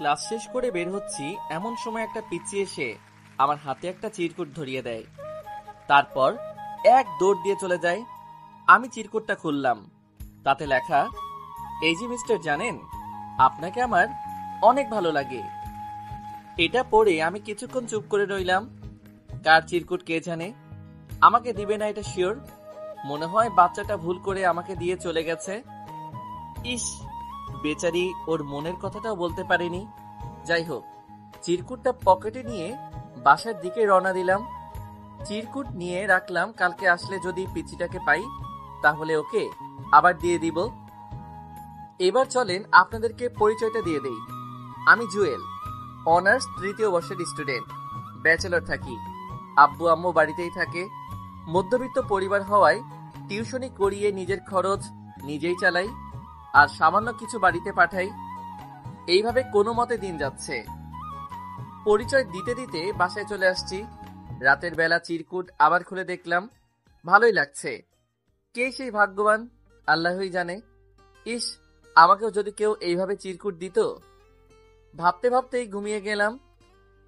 Class শেষ করে বের হচ্ছি, এমন সময় একটা পিচ্চি এসে আমার হাতে একটা চিরকুট ধরিয়ে দেয়। তারপর এক দৌড় দিয়ে চলে যায়। আমি চিরকুটটা খুললাম, তাতে লেখা, এই যে মিস্টার, জানেন আপনাকে আমার অনেক ভালো লাগে। এটা পড়ে আমি কিছুক্ষণ চুপ করে রইলাম। কার চিরকুট কে জানে, আমাকে দিবে না এটা শিওর। মনে হয় বাচ্চাটা ভুল করে আমাকে দিয়ে চলে গেছে। ইস, বেচারি ওর মনের কথাটাও বলতে পারেনি। যাই হোক, চিরকুটটা পকেটে নিয়ে বাসার দিকে রওনা দিলাম। চিরকুট নিয়ে রাখলাম, কালকে আসলে যদি পিচিটাকে পাই তাহলে ওকে আবার দিয়ে দিব। এবার চলেন আপনাদেরকে পরিচয়টা দিয়ে দেই। আমি জুয়েল, অনার্স 3য় বর্ষের স্টুডেন্ট, ব্যাচেলর থাকি। আব্বু আম্মু বাড়িতেই থাকে। মধ্যবিত্ত পরিবার হওয়ায় টিউশনি করিয়ে নিজের খরচ নিজেই চালাই, আর সামান্য কিছু বাড়িতে পাঠাই। এইভাবে কোনো মতে দিন যাচ্ছে। পরিচয় দিতে দিতে বাসায় চলে আসছি। রাতের বেলা চিরকুট আবার খুলে দেখলাম, ভালোই লাগছে। কে সেই ভাগ্যবান আল্লাহই জানে। ইস, আমাকেও যদি কেউ এইভাবে চিরকুট দিত। ভাবতে ভাবতেই ঘুমিয়ে গেলাম।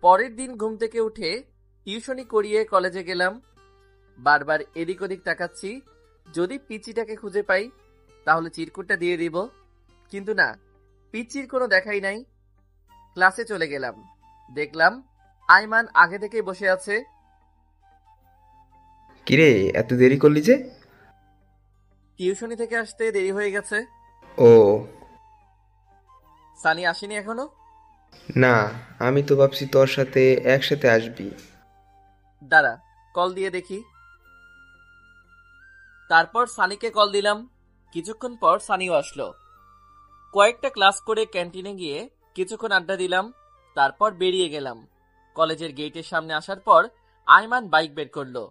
পরের দিন ঘুম থেকে উঠে টিউশনি করিয়ে কলেজে গেলাম। বারবার এদিক ওদিক তাকাচ্ছি, যদি পিচিটাকে খুঁজে পাই তাহলে চিরকুটটা দিয়ে দিব। কিন্তু না, পিচির কোনো দেখাই নাই। ক্লাসে চলে গেলাম, দেখলাম আইমান আগে থেকেই বসে আছে। কিরে, এত দেরি করলি যে? টিউশনি থেকে আসতে দেরি হয়ে গেছে। ও সানি আসেনি এখনো? না, আমি তো ভাবছি তোর সাথে একসাথে আসবি। দাঁড়া, কল দিয়ে দেখি। তারপর সানিকে কল দিলাম। কিছুক্ষণ পর সানিও আসলো। কয়েকটা ক্লাস করে ক্যান্টিনে গিয়ে কিছুক্ষণ আড্ডা দিলাম। তারপর বেরিয়ে গেলাম। কলেজের গেটের সামনে আসার পর আইমান বাইক বের করলো।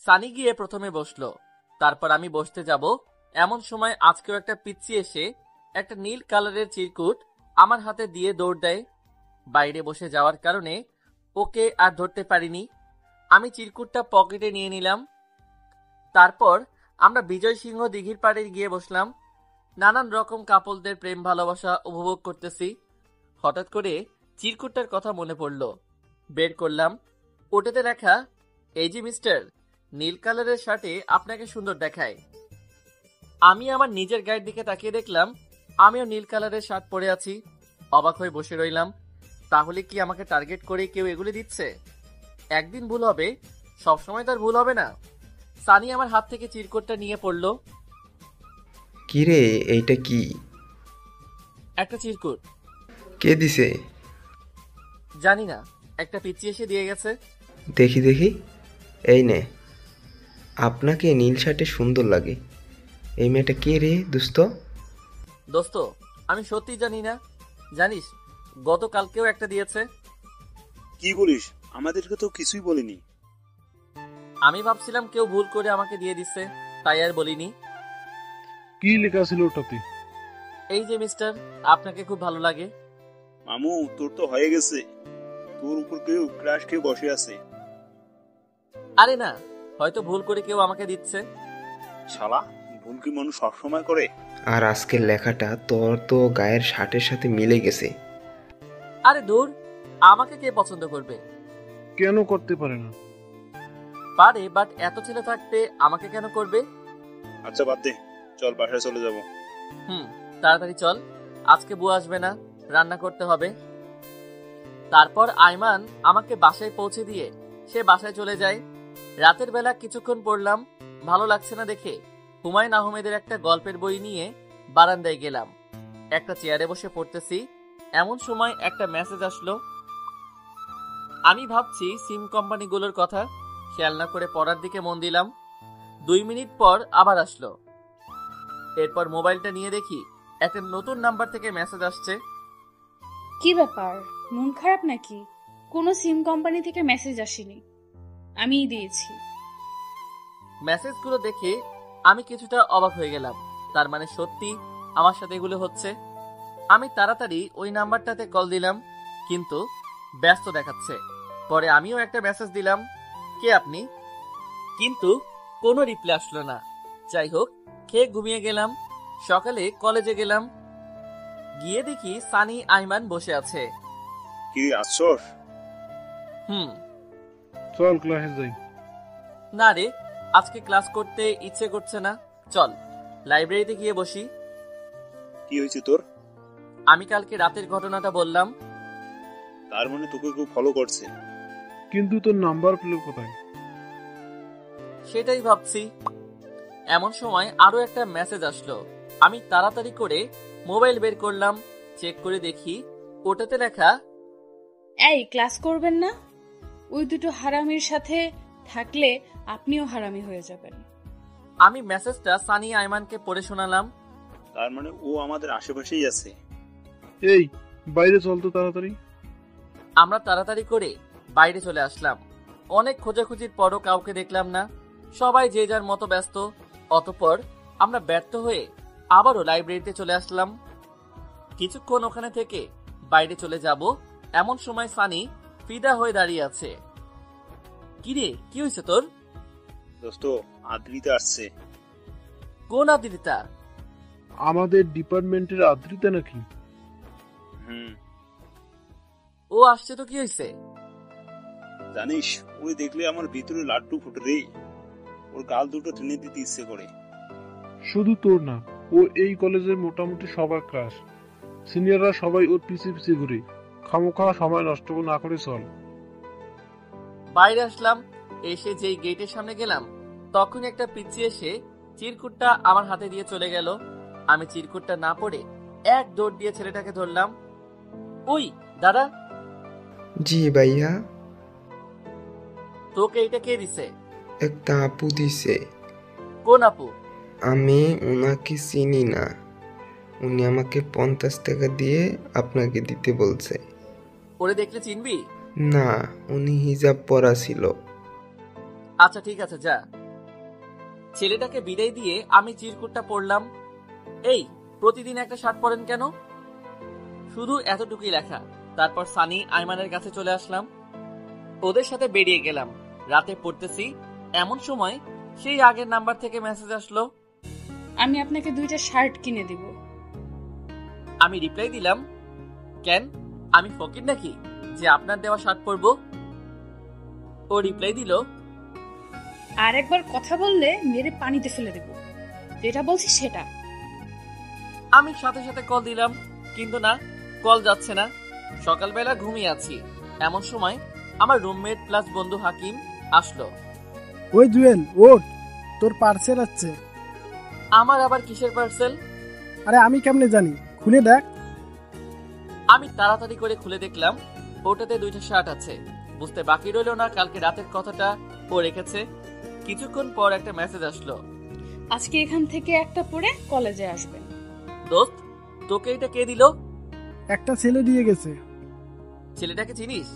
সানি গিয়ে প্রথমে বসলো, তারপর আমি বসতে যাব এমন সময় আজকেও একটা পিচ্চি এসে একটা নীল কালারের চিরকুট আমার হাতে দিয়ে দৌড় দেয়। বাইরে বসে যাওয়ার কারণে ওকে আর ধরতে পারিনি। আমি চিরকুটটা পকেটে নিয়ে নিলাম। তারপর আমরা বিজয় সিংহ দিঘির পাড়ে গিয়ে বসলাম। নানান রকম কাপলদের প্রেম ভালোবাসা উপভোগ করতেছি। হঠাৎ করে চিরকুটটার কথা মনে পড়ল। বের করলাম। ওটাতে লেখা, এই যে মিস্টার, নীল কালারের শার্টে আপনাকে সুন্দর দেখায়। আমি আমার নিজের গায়ের দিকে তাকিয়ে দেখলাম আমিও নীল কালারের শার্ট পরে আছি। অবাক হয়ে বসে রইলাম। তাহলে কি আমাকে টার্গেট করে কেউ এগুলি দিচ্ছে? একদিন ভুল হবে, সবসময় তার ভুল হবে না। সানি আমার হাত থেকে চিরকুটটা নিয়ে পড়ল। কিরে, এইটা কি? একটা চিরকুট। কে দিছে? জানি না, একটা পিচ্চি এসে দিয়ে গেছে। দেখি দেখি। এই নে। আপনাকে নীল শার্টে সুন্দর লাগে। এই মেয়েটা কে রে দোস্ত? দোস্ত, আমি সত্যি জানি না। জানিস, গতকালকেও একটা দিয়েছে। কি বলিস? আমাদেরকে তো কিছুই বলেনি। আমি ভাবছিলাম কেউ ভুল করে আমাকে দিয়ে দিচ্ছে, তাই আর বলিনি। কি লেখা ছিল ওটাতে? এই যে মিস্টার, আপনাকে খুব ভালো লাগে। মামু, তোর তো হয়ে গেছে। তোর উপর কেউ ক্রাশ খেয়ে বসে আছে। আরে না, হয়তো ভুল করে কেউ আমাকে দিচ্ছে। শালা, ভুল কি মানুষ সবসময় করে? আর আজকের লেখাটা তোর তো গায়ের শার্টের সাথে মিলে গেছে। আরে দূর, আমাকে কে পছন্দ করবে? কেন করতে পারে না? পারে, বাট এত ছেলে থাকতে আমাকে কেন করবে? আচ্ছা বাদ দে, চল বাসায় চলে যাব। তাড়াতাড়ি চল, আজকে বউ আসবে না, রান্না করতে হবে। তারপর আইমান আমাকে বাসায় পৌঁছে দিয়ে সে বাসায় চলে যায়। রাতের বেলা কিছুক্ষণ পড়লাম, ভালো লাগছে না দেখে হুমায়ুন আহমেদের একটা গল্পের বই নিয়ে বারান্দায় গেলাম। একটা চেয়ারে বসে পড়তেছি, এমন সময় একটা মেসেজ আসলো। আমি ভাবছি সিম কোম্পানিগুলোর কথা, খেয়াল না করে পড়ার দিকে মন দিলাম। 2 মিনিট পর আবার আসলো। এরপর মোবাইলটা নিয়ে দেখি একটা নতুন নাম্বার থেকে মেসেজ আসছে। কি ব্যাপার, মন খারাপ নাকি? কোনো সিম কোম্পানি থেকে মেসেজ আসেনি, আমিই দিয়েছি। মেসেজগুলো দেখে আমি কিছুটা অবাক হয়ে গেলাম। তার মানে সত্যি আমার সাথে এগুলো হচ্ছে। আমি তাড়াতাড়ি ওই নাম্বারটাতে কল দিলাম, কিন্তু ব্যস্ত দেখাচ্ছে। পরে আমিও একটা মেসেজ দিলাম, কে আপনি? কিন্তু কোনো রিপ্লাই আসলো না। যাই হোক, খেয়ে ঘুমিয়ে গেলাম। সকালে কলেজে গেলাম। গিয়ে দেখি সানি আইমান বসে আছে। কি রে, আসছস? হুম। চল ক্লাসে যাই। না রে, আজকে ক্লাস করতে ইচ্ছে করছে না। চল লাইব্রেরিতে গিয়ে বসি। কি হয়েছে তোর? আমি কালকে রাতের ঘটনাটা বললাম। তার মানে তোকে কেউ ফলো করছে? কিন্তু তোর নাম্বার পেল কোথায়? সেটাই ভাবছি। এমন সময় আরো একটা মেসেজ আসলো। আমি তাড়াতাড়ি করে মোবাইল বের করলাম, চেক করে দেখি ওটাতে লেখা, এই ক্লাস করবেন না? ওই দুটো হারামির সাথে থাকলে আপনিও হারামি হয়ে যাবেন। আমি মেসেজটা সানি আইমানকে পড়ে শোনালাম। তার মানে ও আমাদের আশেপাশেই আছে। এই বাইরে চল তো তাড়াতাড়ি। আমরা তাড়াতাড়ি করে বাইরে চলে আসলাম। অনেক খোঁজাখুঁজির পরও কাউকে দেখলাম না। সবাই যে যার মতো ব্যস্ত। অতঃপর আমরা ব্যর্থ হয়ে আবারও লাইব্রেরিতে চলে আসলাম। কিছুক্ষণ ওখানে থেকে বাইরে চলে যাব এমন সময় সানি ফিদা হয়ে দাঁড়িয়ে আছে। কিরে, কি হয়েছে তোর? দোস্ত, আদ্রিতা আসছে। কোন আদ্রিতা? আমাদের ডিপার্টমেন্টের আদ্রিতা নাকি? হুম। ও আসছে তো কি হয়েছে? জানিস, ওই দেখলে আমার ভিতরে লাড্ডু ফুটে রে। ওর গাল দুটো টেনে দিতে ইচ্ছে করে। শুধু তোর না, ও এই কলেজের মোটামুটি সবার ক্লাস। সিনিয়ররা সবাই ওর পিছে পিছে ঘুরে। খামোখা সময় নষ্ট না করে চল। বাইরে আসলাম, এসে যেই গেটের সামনে গেলাম তখন একটা পিচ্চি এসে চিরকুটটা আমার হাতে দিয়ে চলে গেল। আমি চিরকুটটা না পড়ে এক দৌড় দিয়ে ছেলেটাকে ধরলাম। ওই দাদা, জি ভাইয়া। তোকে এটা কে দিছে? একটা আপু দিছে। কোন আপু? আমি ওনাকে চিনি না। উনি আমাকে 50 টাকা দিয়ে আপনাকে দিতে বলছে। ওরে দেখলে চিনবি? না, উনি হিজাব পরা ছিল। আচ্ছা ঠিক আছে, যা। ছেলেটাকে বিদায় দিয়ে আমি চিরকুটটা পড়লাম। এই, প্রতিদিন একটা শার্ট পরেন কেন? শুধু এতটুকুই লেখা। তারপর সানি আইমানের কাছে চলে আসলাম। ওদের সাথে বেরিয়ে গেলাম। রাতে পড়তেছি এমন সময় সেই আগের নাম্বার থেকে মেসেজ আসলো। আমি আপনাকে 2টা শার্ট কিনে দিব। আমি রিপ্লাই দিলাম, কেন, আমি ফকির নাকি যে আপনার দেওয়া শার্ট পরবো? ও রিপ্লাই দিল, আর একবার কথা বললে মেরে পানিতে ফেলে দেব। যেটা বলছি সেটা। আমি সাথে সাথে কল দিলাম, কিন্তু না, কল যাচ্ছে না। সকালবেলা ঘুমিয়ে আছি এমন সময় আমার রুমমেট প্লাস বন্ধু হাকিম আসলো। ওই জুয়েল, ওঠ, তোর পার্সেল আছে। আমার আবার কিসের পার্সেল? আরে আমি কেমনে জানি, খুলে দেখ। আমি তাড়াতাড়ি করে খুলে দেখলাম ওটাতে 2টা শার্ট আছে। বুঝতে বাকি রইল না কালকে রাতের কথাটা ও রেখেছে। কিছুক্ষণ পর একটা মেসেজ আসলো, আজকে এখান থেকে একটা পরে কলেজে আসবেন। দোস্ত, তোকে এটা কে দিল? একটা ছেলে দিয়ে গেছে। ছেলেটাকে চিনিস?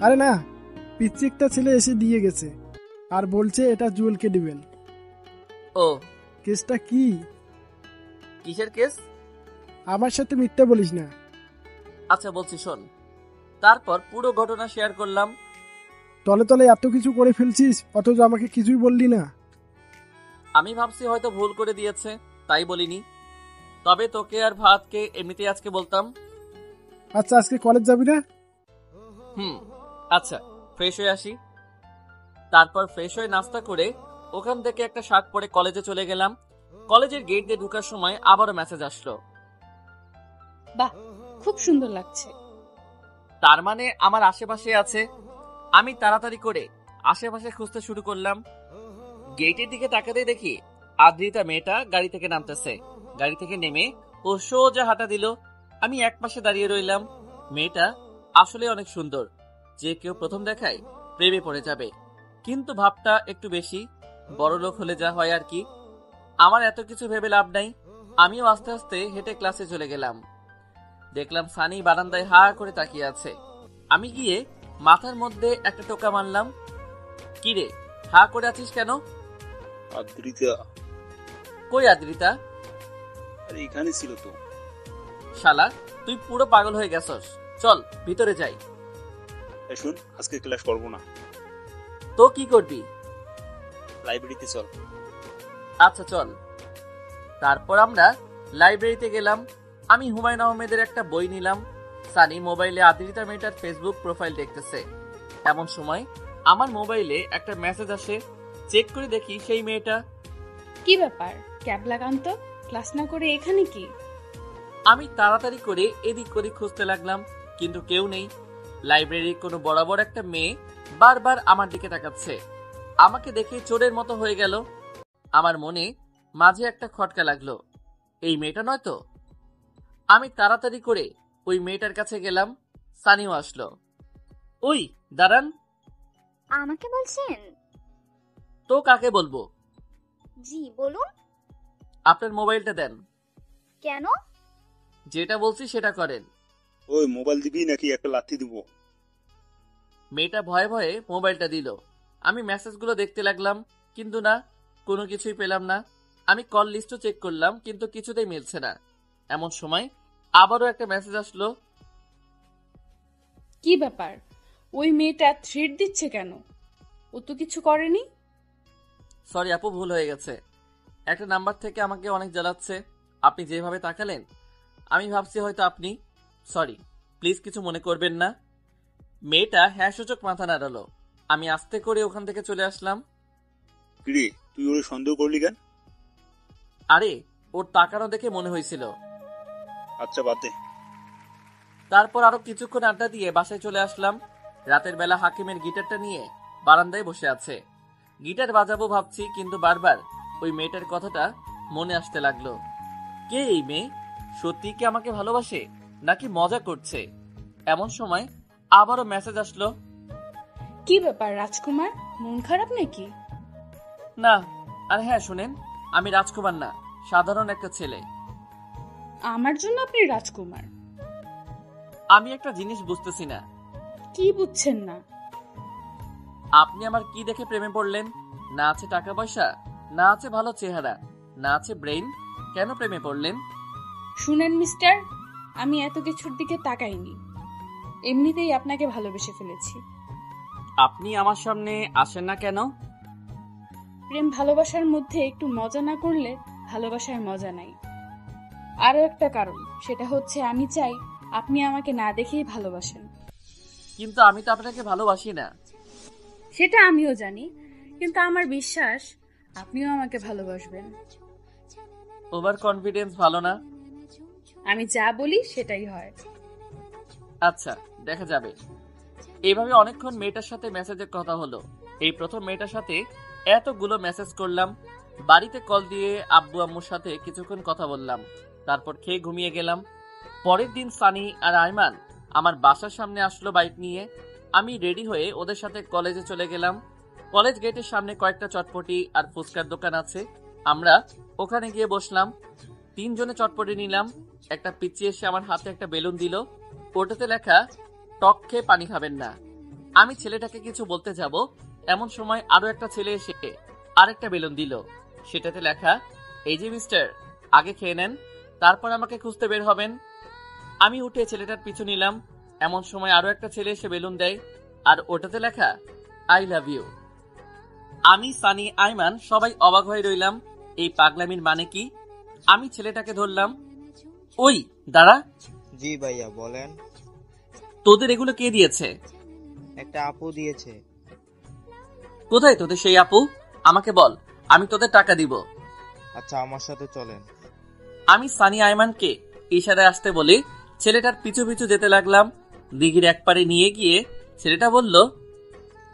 আরে না, পিচ্ছি একটা ছেলে এসে দিয়ে গেছে আর বলছে এটা জুয়েলকে দিবেন। ও, কেসটা কি? কিসের কেস? আমার সাথে মিথ্যা বলিস না। আচ্ছা বলছি শোন। তারপর পুরো ঘটনা শেয়ার করলাম। তলে তলে এত কিছু করে ফেলছিস, অথচ আমাকে কিছুই বললি না। আমি ভাবছি হয়তো ভুল করে দিয়েছে, তাই বলিনি। তবে তোকে আর ভাতকে এমনিতেই আজকে বলতাম। আচ্ছা, আজকে কলেজ যাবি না? হুম, আচ্ছা, ফ্রেশ হয়ে আসি। তারপর ফ্রেশ হয়ে নাস্তা করে ওখান থেকে একটা শার্ট পরে কলেজে চলে গেলাম। কলেজের গেট দিয়ে ঢোকার সময় আবারও মেসেজ আসলো। বাহ, খুব সুন্দর লাগছে। তার মানে আমার আশেপাশে আছে। আমি তাড়াতাড়ি করে আশেপাশে খুঁজতে শুরু করলাম। গেটের দিকে তাকাতেই দেখি আদ্রিতা মেয়েটা গাড়ি থেকে নামতেছে। গাড়ি থেকে নেমে ও সোজা হাঁটা দিল। আমি একপাশে দাঁড়িয়ে রইলাম। মেয়েটা আসলে অনেক সুন্দর, যে কেউ প্রথম দেখায় প্রেমে পড়ে যাবে। কিন্তু ভাবটা একটু বেশি, বড় লোক হলে যা হয় আর কি। আমার এত কিছু ভেবে লাভ নাই। আমিও আস্তে আস্তে হেঁটে ক্লাসে চলে গেলাম। দেখলাম সানি বারান্দায় হা করে তাকিয়ে আছে। আমি গিয়ে মাথার মধ্যে একটা টোকা মারলাম। কিরে, হা করে আছিস কেন? আদ্রিতা? কই আদ্রিতা? আরে এখানে ছিল তো। শালা, তুই পুরো পাগল হয়ে গেছস। চল ভিতরে যাই। শুন, আজকে ক্লাস করবো না। তো কি করবি? লাইব্রেরিতে চল। আচ্ছা চল। তারপর আমরা লাইব্রেরিতে গেলাম। আমি হুমায়ুন আহমেদের একটা বই নিলাম। সানি মোবাইলে আদ্রিতা মেয়েটার ফেসবুক প্রোফাইল দেখতেছে। এমন সময় আমার মোবাইলে একটা মেসেজ আসে। চেক করে দেখি সেই মেয়েটা। কি ব্যাপার, ক্যাবলাকান্ত? ক্লাস না করে এখানে কি? আমি তাড়াতাড়ি করে এদিক ওদিক খুঁজতে লাগলাম, কিন্তু কেউ নেই। লাইব্রেরির কোনো বরাবর একটা মেয়ে বারবার আমার দিকে তাকাচ্ছে। আমাকে দেখে চোরের মতো হয়ে গেল। আমার মনে মাঝে একটা খটকা লাগলো, এই মেয়েটা নয় তো? আমি তাড়াতাড়ি করে ওই মেয়েটার কাছে গেলাম। সানিও আসলো। ওই দাঁড়ান। আমাকে বলছেন? তো কাকে বলবো? জি বলুন। আপনার মোবাইলটা দেন। কেন? যেটা বলছি সেটা করেন। ওই মোবাইল দিবি নাকি একটা লাথি দিব? মেয়েটা ভয়ে ভয়ে মোবাইলটা দিল। আমি মেসেজগুলো দেখতে লাগলাম, কিন্তু না, কোনো কিছুই পেলাম না। আমি কল লিস্টও চেক করলাম, কিন্তু কিছুতেই মিলছে না। এমন সময় আবারও একটা মেসেজ আসলো। কি ব্যাপার, ওই মেয়েটা থ্রেট দিচ্ছে কেন? ও তো কিছু করেনি। সরি আপু, ভুল হয়ে গেছে। একটা নাম্বার থেকে আমাকে অনেক জ্বালাচ্ছে। আপনি যেভাবে তাকালেন আমি ভাবছি হয়তো আপনি। সরি, প্লিজ কিছু মনে করবেন না। মেয়েটা হ্যাঁ সূচক মাথা নাড়ালো। আমি আস্তে করে ওখান থেকে চলে আসলাম। কিরে, তুই ওরে সন্দেহ করলি কেন? আরে, ওর তাকানো দেখে মনে হয়েছিল। আচ্ছা বাদ দে। তারপর আরো কিছুক্ষণ আড্ডা দিয়ে বাসায় চলে আসলাম। রাতের বেলা হাকিমের গিটারটা নিয়ে বারান্দায় বসে আছে। গিটার বাজাবো ভাবছি, কিন্তু বারবার ওই মেয়েটার কথাটা মনে আসতে লাগলো। কে এই মেয়ে? সত্যি কি আমাকে ভালোবাসে নাকি মজা করছে? এমন সময় আবারও মেসেজ আসলো। কি ব্যাপার রাজকুমার, মন খারাপ নাকি? না, আর হ্যাঁ শুনেন, আমি রাজকুমার না, সাধারণ একটা ছেলে। আমার জন্য আপনি রাজকুমার? আমি একটা জিনিস বুঝতেছি না। কি বুঝছেন না? আপনি আমার কি দেখে প্রেমে পড়লেন? না আছে টাকা পয়সা, না আছে ভালো চেহারা, না আছে ব্রেইন, কেন প্রেমে পড়লেন? শুনেন মিস্টার, আমি এত কিছুর দিকে তাকাইনি, এমনিতেই আপনাকে ভালোবেসে ফেলেছি। আপনি আমার সামনে আসেন না কেন? প্রেম ভালোবাসার মধ্যে একটু মজা না করলে ভালোবাসার মজা নাই। আরো একটা কারণ, সেটা হচ্ছে আমি চাই আপনি আমাকে না দেখেই ভালোবাসেন। কিন্তু আমি তো আপনাকে ভালোবাসি না। সেটা আমিও জানি, কিন্তু আমার বিশ্বাস আপনিও আমাকে ভালোবাসবেন। ওভার কনফিডেন্স ভালো না। আমি যা বলি সেটাই হয়। আচ্ছা, দেখা যাবে। এইভাবে অনেকক্ষণ মেয়েটার সাথে মেসেজে কথা হলো। এই প্রথম মেয়েটার সাথে এতগুলো মেসেজ করলাম। বাড়িতে কল দিয়ে আব্বু আম্মুর সাথে কিছুক্ষণ কথা বললাম, তারপর খেয়ে ঘুমিয়ে গেলাম। পরের দিন সানি আর আয়মান আমার বাসার সামনে আসলো বাইক নিয়ে। আমি রেডি হয়ে ওদের সাথে কলেজে চলে গেলাম। কলেজ গেটের সামনে কয়েকটা চটপটি আর ফুচকার দোকান আছে। আমরা ওখানে গিয়ে বসলাম। তিনজনে চটপটি নিলাম। একটা পিচ্চি এসে আমার হাতে একটা বেলুন দিল। ওটাতে লেখা টক খেয়ে পানি খাবেন না। আমি ছেলেটাকে কিছু বলতে যাব, এমন সময় আরো একটা ছেলে এসে আরেকটা বেলুন দিল। সেটাতে লেখা, এই যে মিস্টার, আগে খেয়ে নেন, তারপর আমাকে খুঁজতে বের হবেন। আমি উঠে ছেলেটার পিছু নিলাম। এমন সময় আরো একটা ছেলে এসে বেলুন দেয়, আর ওটাতে লেখা আই লাভ ইউ। আমি, সানি, আইমান সবাই অবাক হয়ে রইলাম। এই পাগলামির মানে কি? আমি ছেলেটাকে ধরলাম। ওই দাঁড়া, জি ভাইয়া বলেন। তোদের এগুলো কে দিয়েছে? একটা আপু দিয়েছে। কোথায় তোদের সেই আপু? আমাকে বল, আমি তোদের টাকা দিব। আচ্ছা আমার সাথে চলেন। আমি সানি আইমানকে ইশারায় আসতে বলে ছেলেটার পিছু পিছু যেতে লাগলাম। দিঘির এক পারে নিয়ে গিয়ে ছেলেটা বলল,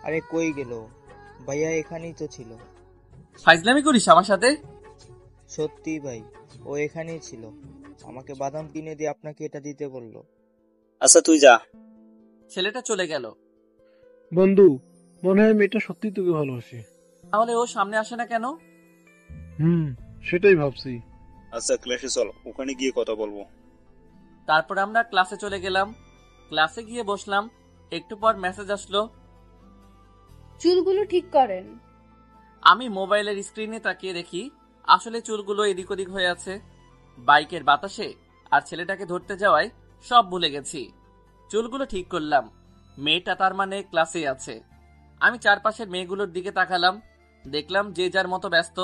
আরে কই গেল? ভাইয়া এখানেই তো ছিল। ফাইজলামি করিস আমার সাথে? সত্যি ভাই, ও এখানেই ছিল। আমাকে বাদাম কিনে দিয়ে আপনাকে এটা দিতে বললো। আচ্ছা তুই যা। ছেলেটা চলে গেল। বন্ধু, মনে হয় মেয়েটা সত্যি তোকে ভালোবাসে। তাহলে ও সামনে আসে না কেন? সেটাই ভাবছি। আচ্ছা ক্লাসে চল, ওখানে গিয়ে কথা বলবো। তারপর আমরা ক্লাসে চলে গেলাম। ক্লাসে গিয়ে বসলাম। একটু পর মেসেজ আসলো। চুলগুলো ঠিক করেন। আমি মোবাইলের স্ক্রিনে তাকিয়ে দেখি আসলে চুলগুলো এদিক ওদিক হয়ে আছে। বাইকের বাতাসে আর ছেলেটাকে ধরতে যাওয়ায় সব ভুলে গেছি। চুলগুলো ঠিক করলাম। মেয়েটা তার মানে ক্লাসে আছে। আমি চারপাশের মেয়েগুলোর দিকে তাকালাম। দেখলাম যে যার মতো ব্যস্ত,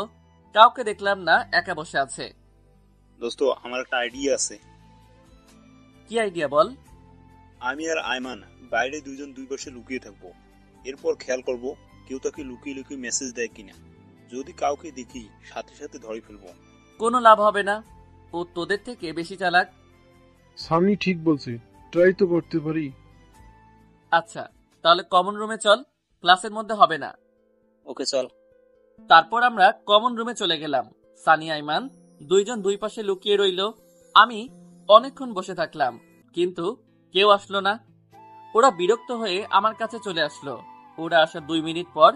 কাউকে দেখলাম না একা বসে আছে। দোস্ত, আমার একটা আইডিয়া আছে। কি আইডিয়া বল? আমি আর আয়মান বাইরে দুইজন দুই পাশে লুকিয়ে থাকবো। এরপর খেয়াল করব কেউ তাকে লুকিয়ে লুকিয়ে মেসেজ দেয় কিনা। যদি কাউকে দেখি সাথে সাথে ধরে ফেলবো। কোনো লাভ হবে না, ও তোদের থেকে বেশি চালাক। সানি ঠিক বলছে, ট্রাই তো করতে পারি। আচ্ছা, তাহলে কমন রুমে চল, ক্লাসের মধ্যে হবে না। ওকে চল। তারপর আমরা কমন রুমে চলে গেলাম। সানি আইমান দুইজন দুই পাশে লুকিয়ে রইল। আমি অনেকক্ষণ বসে থাকলাম, কিন্তু কেউ আসলো না। ওরা বিরক্ত হয়ে আমার কাছে চলে আসলো। ওরা আসার 2 মিনিট পর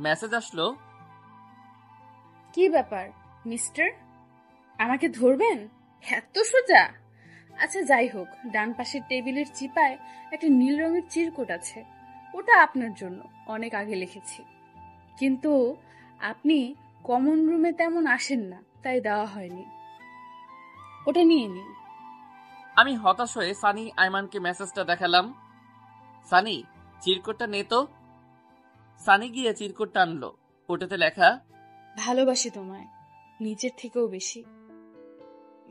মেসেজ আসলো, কি ব্যাপার মিস্টার, আমাকে ধরবেন? এত সোজা? আচ্ছা যাই হোক, ডান পাশের টেবিলের চিপায় একটা নীল রঙের চিরকুট আছে, ওটা আপনার জন্য অনেক আগে লিখেছি, কিন্তু আপনি কমন রুমে তেমন আসেন না, তাই দেওয়া হয়নি, ওটা নিয়ে নিন। আমি হতাশ হয়ে সানি আইমানকে মেসেজটা দেখালাম। সানি, চিরকুটটা নে তো। সানি গিয়ে চিরকুটটা আনলো। ওটাতে লেখা, ভালোবাসি তোমায় নিজের থেকেও বেশি।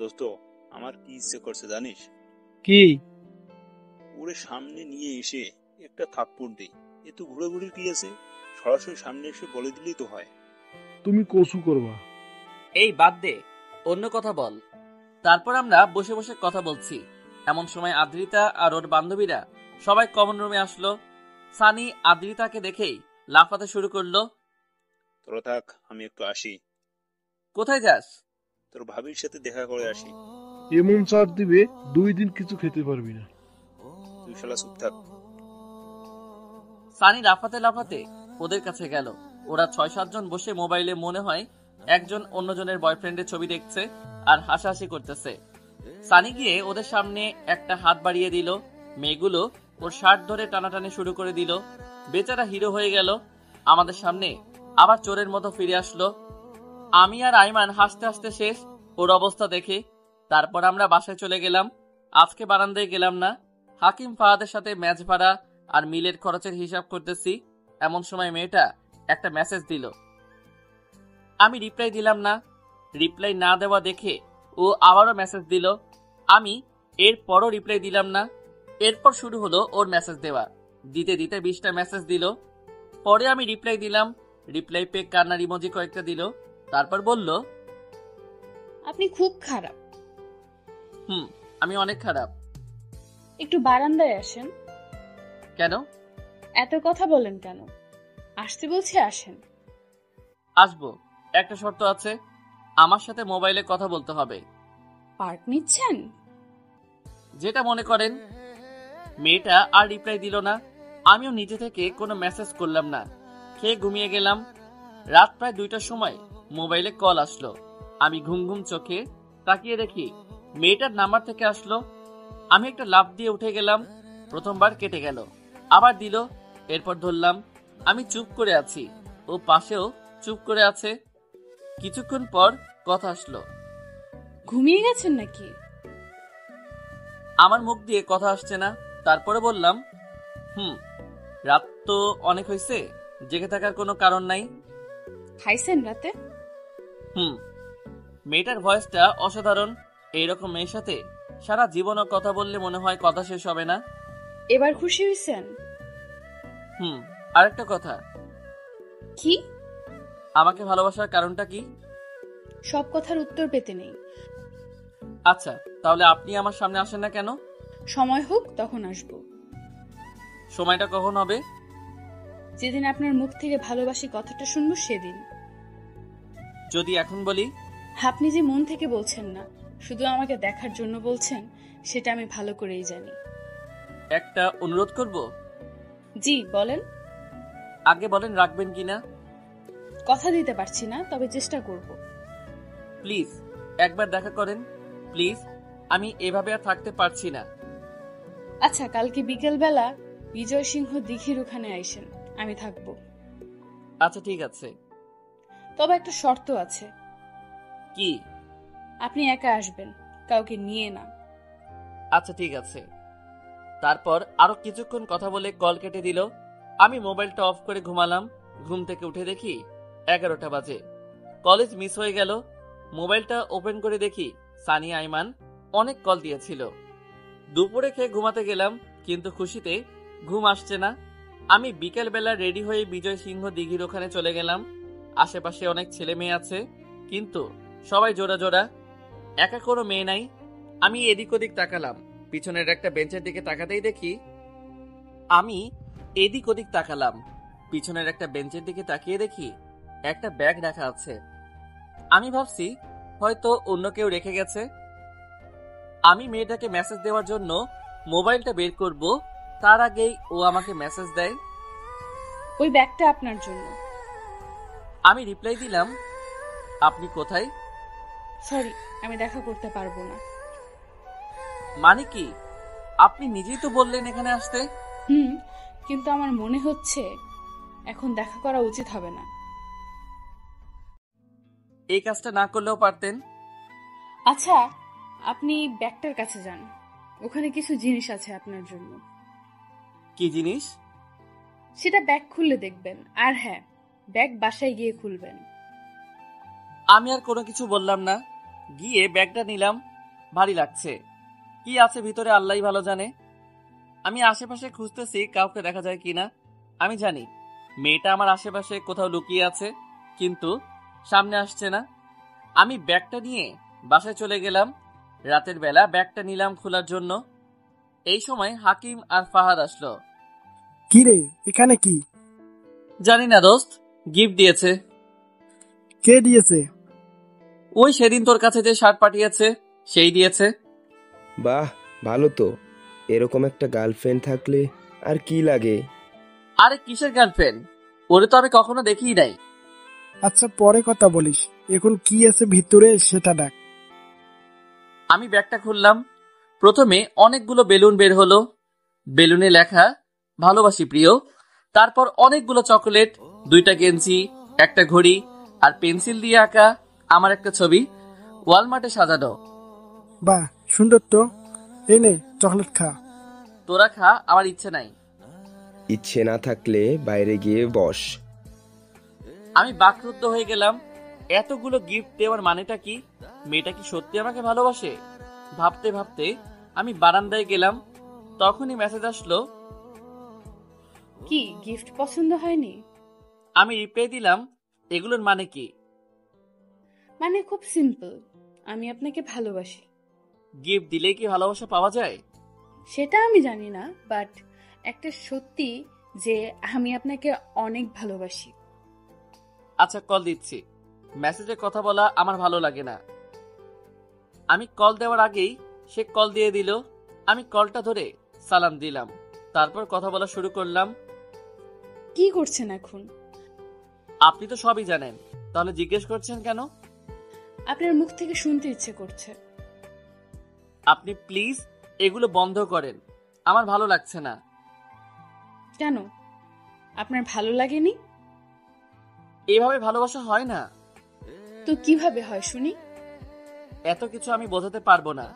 দোস্ত, আমার কি ইচ্ছে করছে জানিস? কি? ওরে সামনে নিয়ে এসে একটা থাপ্পড় দেই। এ তো ঘুরাঘুরির কি আছে? সরাসরি সামনে এসে বলে দিলেই তো হয়। তুমি কসু করবা? এই বাদ দে, অন্য কথা বল। তারপর আমরা বসে বসে কথা বলছি, এমন সময় আদ্রিতা আর ওর বান্ধবীরা সবাই কমন রুমে আসলো। সানি আদ্রিতাকে দেখেই লাফাতে শুরু করলো। তোরা থাক, আমি একটু আসি। কোথায় যাস? তোর ভাবির সাথে দেখা করে আসি। এমন চার দিবে 2 দিন কিছু খেতে পারবি না। তুই শালা চুপ থাক। সানি লাফাতে লাফাতে ওদের কাছে গেল। ওরা 6-7 জন বসে মোবাইলে মনে হয় একজন অন্যজনের বয়ফ্রেন্ডের ছবি দেখছে আর হাসাহাসি করতেছে। সানি গিয়ে ওদের সামনে একটা হাত বাড়িয়ে দিল। মেয়েগুলো ওর শার্ট ধরে টানাটানি শুরু করে দিল। বেচারা হিরো হয়ে গেল। আমাদের সামনে আবার চোরের মতো ফিরে আসলো। আমি আর আইমান হাসতে হাসতে শেষ ওর অবস্থা দেখে। তারপর আমরা বাসায় চলে গেলাম। আজকে বারান্দায় গেলাম না। হাকিম ফাহাদের সাথে ম্যাচ ভাড়া আর মিলের খরচের হিসাব করতেছি, এমন সময় মেয়েটা একটা মেসেজ দিল। আমি রিপ্লাই দিলাম না। রিপ্লাই না দেওয়া দেখে ও আবারও মেসেজ দিল। আমি এরপরও রিপ্লাই দিলাম না। এরপর শুরু হলো ওর মেসেজ দেওয়া। দিতে দিতে 20টা মেসেজ দিল। পরে আমি রিপ্লাই দিলাম। রিপ্লাই পেয়ে কান্নার ইমোজি কয়েকটা দিল। তারপর বলল, আপনি খুব খারাপ। আমি অনেক খারাপ। একটু বারান্দায় আসেন। কেন? এত কথা বলেন কেন? আসতে বলছি, আসেন। আসবো, একটা শর্ত আছে, আমার সাথে মোবাইলে কথা বলতে হবে। পার্ট নিচ্ছেন? যেটা মনে করেন। মেয়েটা আর রিপ্লাই দিল না। আমিও নিজে থেকে কোনো মেসেজ করলাম না। খেয়ে ঘুমিয়ে গেলাম। রাত প্রায় 2টার সময় মোবাইলে কল আসলো। আমি ঘুম ঘুম চোখে তাকিয়ে দেখি মেয়েটার নাম্বার থেকে আসলো। আমি একটা লাফ দিয়ে উঠে গেলাম। প্রথমবার কেটে গেল, আবার দিল, এরপর ধরলাম। আমি চুপ করে আছি, ও পাশেও চুপ করে আছে। কিছুক্ষণ পর কথা আসলো। ঘুমিয়ে গেছেন নাকি? আমার মুখ দিয়ে কথা আসছে না। তারপরে বললাম, রাত তো অনেক হয়েছে, জেগে থাকার কোনো কারণ নাই। খাইছেন রাতে? মেয়েটার ভয়েসটা অসাধারণ। এইরকম মেয়ের সাথে সারা জীবনও কথা বললে মনে হয় কথা শেষ হবে না। এবার খুশি হয়েছেন? আরেকটা কথা। কি? আমাকে ভালোবাসার কারণটা কি? সব কথার উত্তর পেতে নেই। আচ্ছা, তাহলে আপনি আমার সামনে আসেন না কেন? সময় হোক তখন আসবো। সময়টা কখন হবে? যেদিন আপনার মুখ থেকে ভালোবাসি কথাটা শুনবো সেদিন। যদি এখন বলি? আপনি যে মন থেকে বলছেন না, শুধু আমাকে দেখার জন্য বলছেন, সেটা আমি ভালো করেই জানি। একটা অনুরোধ করব। জি বলেন। আগে বলেন রাখবেন কিনা। কথা দিতে পারছি না, তবে চেষ্টা করব। প্লিজ একবার দেখা করেন, প্লিজ। আমি এভাবে আর থাকতে পারছি না। আচ্ছা, কালকে বিকেল বেলা বিজয় সিংহ দিঘির ওখানে আইসেন, আমি থাকবো। আচ্ছা ঠিক আছে। তবে একটা শর্ত আছে। কি? আপনি একা আসবেন, কাউকে নিয়ে না। আচ্ছা ঠিক আছে। তারপর আরো কিছুক্ষণ কথা বলে কল কেটে দিল। আমি মোবাইলটা অফ করে ঘুমালাম। ঘুম থেকে উঠে দেখি 11টা বাজে। কলেজ মিস হয়ে গেল। মোবাইলটা ওপেন করে দেখি সানি আইমান অনেক কল দিয়েছিল। দুপুরে খেয়ে ঘুমাতে গেলাম, কিন্তু খুশিতে ঘুম আসছে না। আমি বিকেল বেলা রেডি হয়ে বিজয় সিংহ দিঘির ওখানে চলে গেলাম। আশেপাশে অনেক ছেলে মেয়ে আছে, কিন্তু সবাই জোড়া জোড়া, একা কোনো মেয়ে নাই। আমি এদিক ওদিক তাকালাম, পিছনের একটা বেঞ্চের দিকে তাকাতেই দেখি একটা ব্যাগ রাখা আছে। আমি ভাবছি হয়তো অন্য কেউ রেখে গেছে। আমি মেয়েটাকে মেসেজ দেওয়ার জন্য মোবাইলটা বের করব, তার আগেই ও আমাকে মেসেজ দেয়। ওই ব্যাগটা আপনার জন্য। আমি রিপ্লাই দিলাম, আপনি কোথায়? সরি, আমি দেখা করতে পারবো না। মানে কি? আপনি নিজেই তো বললেন এখানে আসতে। কিন্তু আমার মনে হচ্ছে এখন দেখা করা উচিত হবে না। এই কাজটা না করলেও পারতেন। আচ্ছা, আপনি ব্যাগটার কাছে যান, ওখানে কিছু জিনিস আছে আপনার জন্য। কি জিনিস? সেটা ব্যাগ খুললে দেখবেন। আর হ্যাঁ, ব্যাগ বাসায় গিয়ে খুলবেন। আমি আর কোনো কিছু বললাম না, গিয়ে ব্যাগটা নিলাম। ভারী লাগছে, কি আছে ভিতরে আল্লাহই ভালো জানে। আমি আশেপাশে খুঁজতেছি কাউকে দেখা যায় কিনা। আমি জানি মেয়েটা আমার আশেপাশে কোথাও লুকিয়ে আছে, কিন্তু সামনে আসছে না। আমি ব্যাগটা নিয়ে বাসায় চলে গেলাম। রাতের বেলা ব্যাগটা নিলাম খোলার জন্য। এই সময় হাকিম আর ফাহাদ আসলো। কি রে, এখানে কি? জানি না দোস্ত, গিফট দিয়েছে। কে দিয়েছে? ওই সেদিন তোর কাছে যে শার্ট পাঠিয়েছে সেই দিয়েছে। বাহ, ভালো তো। এরকম একটা গার্লফ্রেন্ড থাকলে আর কি লাগে। আরে কিসের গার্লফ্রেন্ড? ওরে তো আমি কখনো দেখিই নাই। আচ্ছা, পরে কথা বলিস, এখন কি আছে ভিতরে সেটা ডাক। আমি ব্যাগটা খুললাম। প্রথমে অনেকগুলো বেলুন বের হলো, বেলুনে লেখা ভালোবাসি প্রিয়। তারপর অনেকগুলো চকোলেট, 2টা গেঞ্জি, একটা ঘড়ি আর পেন্সিল দিয়ে আঁকা আমার একটা ছবি, ওয়ালমার্টে সাজানো। বাহ, সুন্দর তো। এই নে, চকলেট খা। তোরা খা, আমার ইচ্ছে নাই। ইচ্ছে না থাকলে বাইরে গিয়ে বস। আমি বাকরুদ্ধ হয়ে গেলাম। এতগুলো গিফট দেওয়ার মানেটা কি? মেয়েটা কি সত্যি আমাকে ভালোবাসে? ভাবতে ভাবতে আমি বারান্দায় গেলাম। তখনই মেসেজ আসলো। কি গিফট পছন্দ হয়নি? আমি রিপ্লাই দিলাম, এগুলোর মানে কি? মানে খুব সিম্পল, আমি আপনাকে ভালোবাসি। গিফট দিলেই কি ভালোবাসা পাওয়া যায়? সেটা আমি জানি না, বাট একটা সত্যি যে আমি আপনাকে অনেক ভালোবাসি। আচ্ছা, কল দিচ্ছি। মেসেজে কথা বলা আমার ভালো লাগে না। আমি কল দেওয়ার আগেই সে কল দিয়ে দিল। আমি কলটা ধরে সালাম দিলাম, তারপর কথা বলা শুরু করলাম। কি করছেন এখন? আপনি তো সবই জানেন, তাহলে জিজ্ঞেস করছেন কেন? আপনার মুখ থেকে শুনতে ইচ্ছে করছে। আপনি প্লিজ এগুলো বন্ধ করেন, আমার ভালো লাগছে না। কেন, আপনার ভালো লাগেনি? এভাবে ভালোবাসা হয় না। তো কিভাবে হয় শুনি? এত কিছু আমি বোঝাতে পারবো না।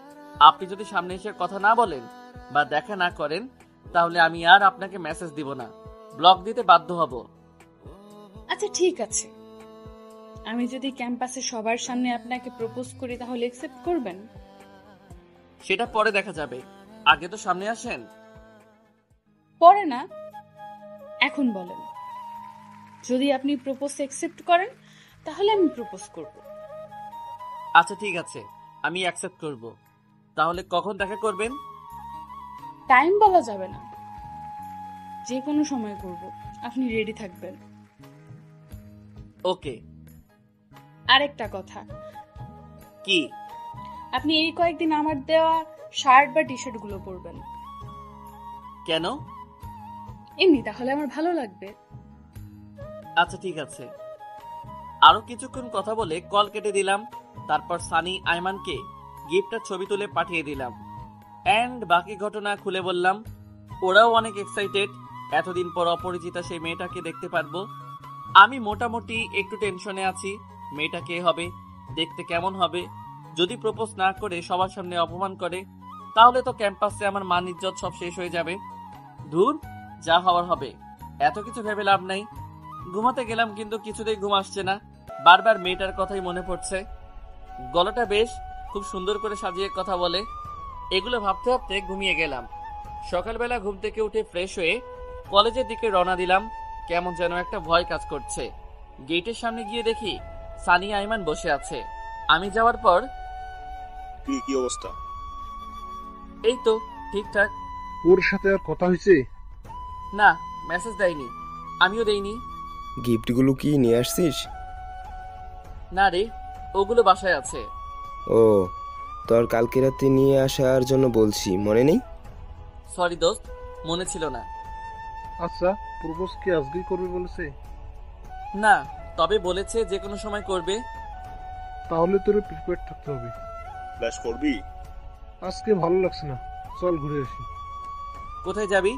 আপনি যদি সামনে এসে কথা না বলেন বা দেখা না করেন, তাহলে আমি আর আপনাকে মেসেজ দিব না, ব্লক দিতে বাধ্য হব। আচ্ছা ঠিক আছে, আমি যদি ক্যাম্পাসে সবার সামনে আপনাকে প্রপোজ করি তাহলে অ্যাকসেপ্ট করবেন? সেটা পরে দেখা যাবে, আগে তো সামনে আসেন। পরে না, এখন বলেন। যদি আপনি প্রপোজ অ্যাকসেপ্ট করেন তাহলে আমি প্রপোজ করব। আচ্ছা ঠিক আছে, আমি অ্যাকসেপ্ট করব। তাহলে কখন দেখা করবেন? টাইম বলা যাবে না, যে কোনো সময় করব, আপনি রেডি থাকবেন। ওকে। আরেকটা কথা, কি? আপনি এই কয়েকদিন আমার দেওয়া শার্ট বা টি শার্ট গুলো পরবেন। কেন? এমনি, তাহলে আমার ভালো লাগবে। আচ্ছা ঠিক আছে। আরো কিছুক্ষণ কথা বলে কল কেটে দিলাম। তারপর সানি আইমানকে গিফটের ছবি তুলে পাঠিয়ে দিলাম, এন্ড বাকি ঘটনা খুলে বললাম। ওরাও অনেক এক্সাইটেড, এতদিন পর অপরিচিতা সেই মেয়েটাকে দেখতে পারবো। আমি মোটামুটি একটু টেনশনে আছি, মেয়েটা কে হবে, দেখতে কেমন হবে। যদি প্রপোজ না করে সবার সামনে অপমান করে, তাহলে তো ক্যাম্পাসে আমার মান ইজ্জত সব শেষ হয়ে যাবে। ধুর, যা হওয়ার হবে, এত কিছু ভেবে লাভ নাই। ঘুমাতে গেলাম, কিন্তু কিছুতেই ঘুম আসছে না। বারবার মেয়েটার কথাই মনে পড়ছে। গলাটা বেশ খুব সুন্দর করে সাজিয়ে কথা বলে। এগুলো ভাবতে ভাবতে ঘুমিয়ে গেলাম। সকালবেলা ঘুম থেকে উঠে ফ্রেশ হয়ে কলেজের দিকে রওনা দিলাম। কেমন যেন একটা ভয় কাজ করছে। গেটের সামনে গিয়ে দেখি সানি আইমান বসে আছে। আমি যাওয়ার পর, কি অবস্থা? এই তো ঠিকঠাক। ওর সাথে আর কথা হয়েছে? না, মেসেজ দেয়নি, আমিও দেইনি। গিফটগুলো কি নিয়ে আসছিস? না রে, ওগুলো বাসায় আছে। ও, তোর কালকে রাতে নিয়ে আসার জন্য বলছি, মনে নেই? সরি দোস্ত, মনে ছিল না। আচ্ছা, প্রপোজ কি আজকেই করবে বলেছে? না, তবে বলেছে যে কোনো সময় করবে। তাহলে তোর প্রিপেয়ার থাকতে হবে। ফ্ল্যাশ করবি? আজকে ভালো লাগছে না, চল ঘুরে আসি। কোথায় যাবি?